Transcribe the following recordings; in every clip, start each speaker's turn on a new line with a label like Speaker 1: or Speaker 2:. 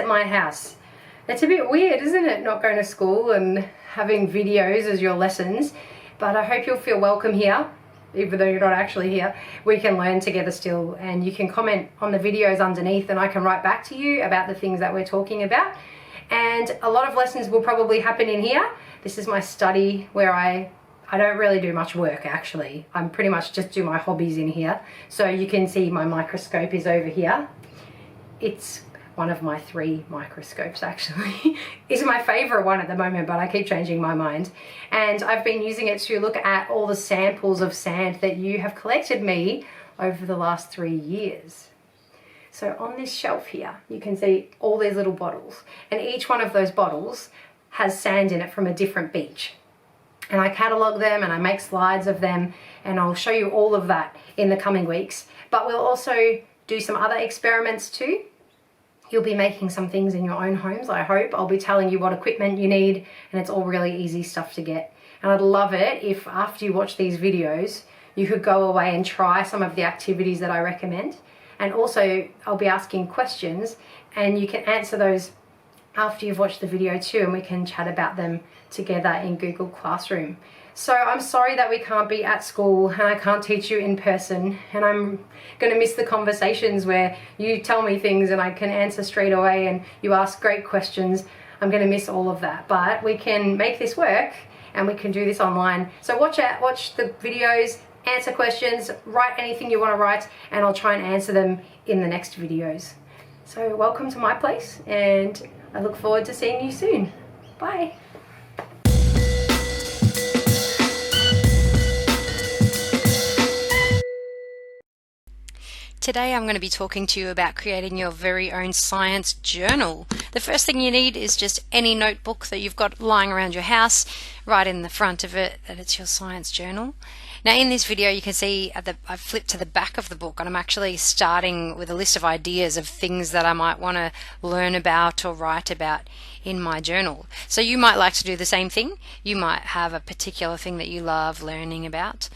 Speaker 1: my house. It's a bit weird, isn't it, not going to school and having videos as your lessons, but I hope you'll feel welcome here, even though you're not actually here. We can learn together still, and you can comment on the videos underneath and I can write back to you about the things that we're talking about. And a lot of lessons will probably happen in here. This is my study where I don't really do much work actually. I'm pretty much just do my hobbies in here. So you can see my microscope is over here. It's one of my 3 microscopes actually. It's my favorite one at the moment, but I keep changing my mind. And I've been using it to look at all the samples of sand that you have collected me over the last 3 years. So on this shelf here, you can see all these little bottles, and each one of those bottles has sand in it from a different beach. And I catalogue them and I make slides of them, and I'll show you all of that in the coming weeks. But we'll also do some other experiments too. You'll be making some things in your own homes, I hope. I'll be telling you what equipment you need, and it's all really easy stuff to get. And I'd love it if after you watch these videos, you could go away and try some of the activities that I recommend. And also, I'll be asking questions, and you can answer those after you've watched the video too, and we can chat about them together in Google Classroom. So I'm sorry that we can't be at school and I can't teach you in person, and I'm going to miss the conversations where you tell me things and I can answer straight away and you ask great questions. I'm going to miss all of that, but we can make this work and we can do this online. So watch the videos, answer questions, write anything you want to write, and I'll try and answer them in the next videos. So welcome to my place, and I look forward to seeing you soon. Bye.
Speaker 2: Today I'm going to be talking to you about creating your very own science journal. The first thing you need is just any notebook that you've got lying around your house. Write in the front of it that it's your science journal. Now in this video you can see I've flipped to the back of the book, and I'm actually starting with a list of ideas of things that I might want to learn about or write about in my journal. So you might like to do the same thing. You might have a particular thing that you love learning about.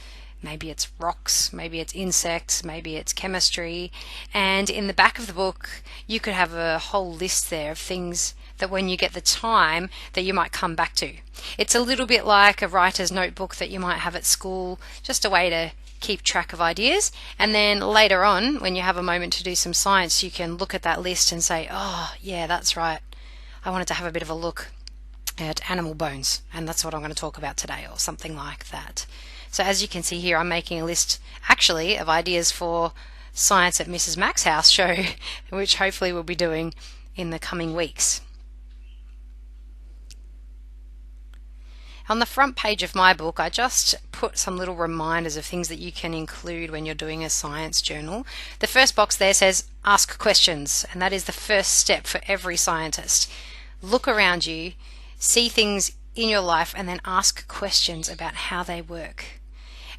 Speaker 2: Maybe it's rocks, maybe it's insects, maybe it's chemistry. And in the back of the book, you could have a whole list there of things that when you get the time that you might come back to. It's a little bit like a writer's notebook that you might have at school, just a way to keep track of ideas. And then later on, when you have a moment to do some science, you can look at that list and say, oh, yeah, that's right. I wanted to have a bit of a look at animal bones, and that's what I'm going to talk about today, or something like that. So as you can see here, I'm making a list actually of ideas for Science at Mrs. Mac's House show, which hopefully we'll be doing in the coming weeks. On the front page of my book, I just put some little reminders of things that you can include when you're doing a science journal. The first box there says ask questions, and that is the first step for every scientist. Look around you, see things in your life, and then ask questions about how they work.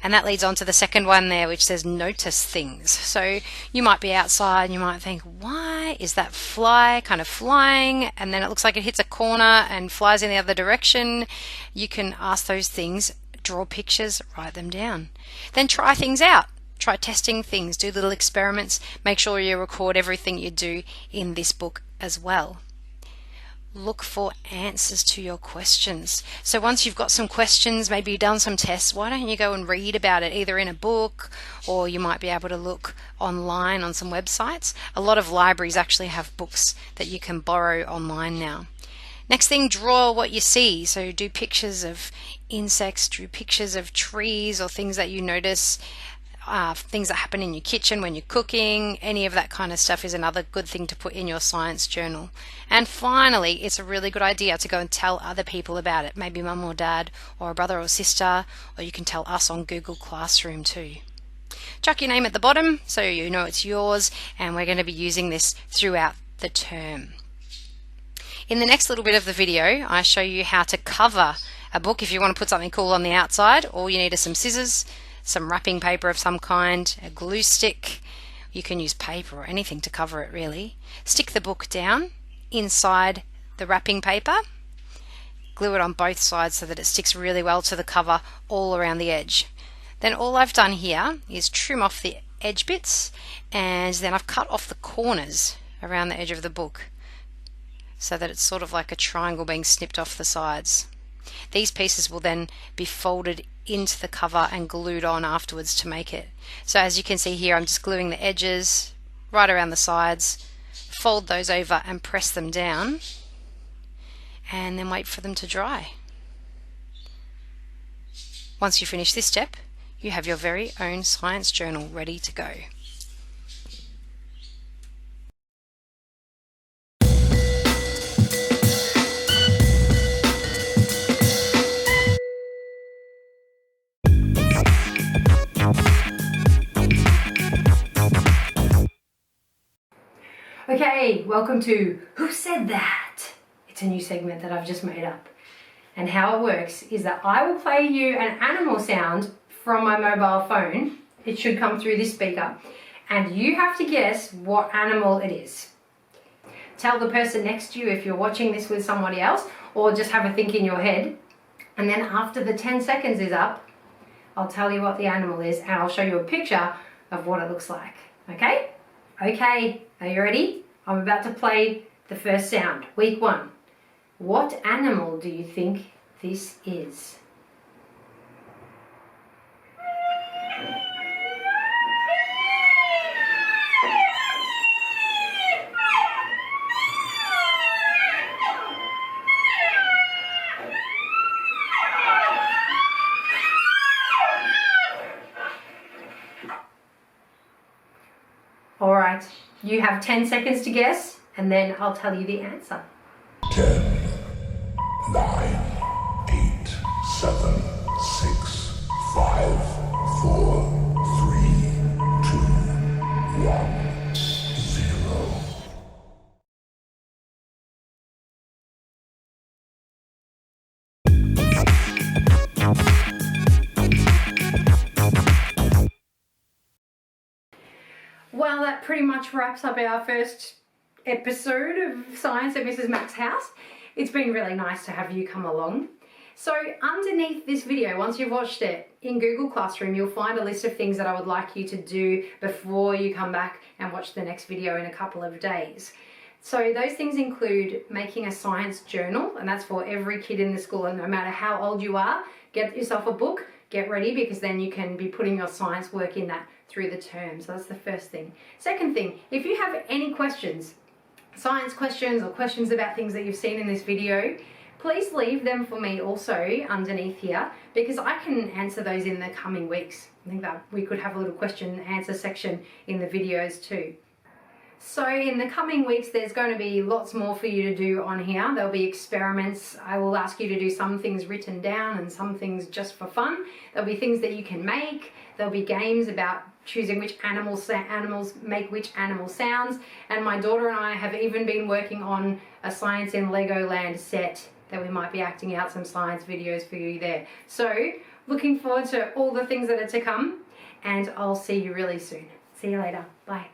Speaker 2: And that leads on to the second one there, which says notice things. So you might be outside and you might think, why is that fly kind of flying? And then it looks like it hits a corner and flies in the other direction. You can ask those things, draw pictures, write them down. Then try things out. Try testing things, do little experiments. Make sure you record everything you do in this book as well. Look for answers to your questions. So once you've got some questions, maybe you've done some tests, why don't you go and read about it either in a book, or you might be able to look online on some websites. A lot of libraries actually have books that you can borrow online now. Next thing, draw what you see. So do pictures of insects, do pictures of trees or things that you notice. Things that happen in your kitchen when you're cooking, any of that kind of stuff is another good thing to put in your science journal. And finally, it's a really good idea to go and tell other people about it, maybe mum or dad or a brother or sister, or you can tell us on Google Classroom too. Chuck your name at the bottom so you know it's yours, and we're going to be using this throughout the term. In the next little bit of the video, I show you how to cover a book. If you want to put something cool on the outside, all you need are some scissors, some wrapping paper of some kind, a glue stick. You can use paper or anything to cover it really. Stick the book down inside the wrapping paper. Glue it on both sides so that it sticks really well to the cover all around the edge. Then all I've done here is trim off the edge bits, and then I've cut off the corners around the edge of the book. so that it's sort of like a triangle being snipped off the sides. These pieces will then be folded into the cover and glued on afterwards to make it. So as you can see here, I'm just gluing the edges right around the sides, fold those over and press them down, and then wait for them to dry. Once you finish this step, you have your very own science journal ready to go.
Speaker 1: Okay, welcome to Who Said That? It's a new segment that I've just made up. And how it works is that I will play you an animal sound from my mobile phone. It should come through this speaker. And you have to guess what animal it is. Tell the person next to you if you're watching this with somebody else, or just have a think in your head. And then after the 10 seconds is up, I'll tell you what the animal is and I'll show you a picture of what it looks like. Okay? Okay, are you ready? I'm about to play the first sound. Week 1. What animal do you think this is? Alright, you have 10 seconds to guess, and then I'll tell you the answer.
Speaker 3: 10, 9, 8, 7, 6, 5, 4, 3, 2, 1, 0.
Speaker 1: Well, that pretty much wraps up our first episode of Science at Mrs. Mack's house. It's been really nice to have you come along. So underneath this video, once you've watched it, in Google Classroom, you'll find a list of things that I would like you to do before you come back and watch the next video in a couple of days. So those things include making a science journal, and that's for every kid in the school, and no matter how old you are, get yourself a book, get ready, because then you can be putting your science work in that through the term. So that's the first thing. Second thing, if you have any questions, science questions or questions about things that you've seen in this video, please leave them for me also underneath here, because I can answer those in the coming weeks. I think that we could have a little question and answer section in the videos too. So in the coming weeks, there's going to be lots more for you to do on here. There'll be experiments. I will ask you to do some things written down and some things just for fun. There'll be things that you can make. There'll be games about choosing which animals make which animal sounds. And my daughter and I have even been working on a Science in Legoland set that we might be acting out some science videos for you there. So looking forward to all the things that are to come, and I'll see you really soon. See you later. Bye.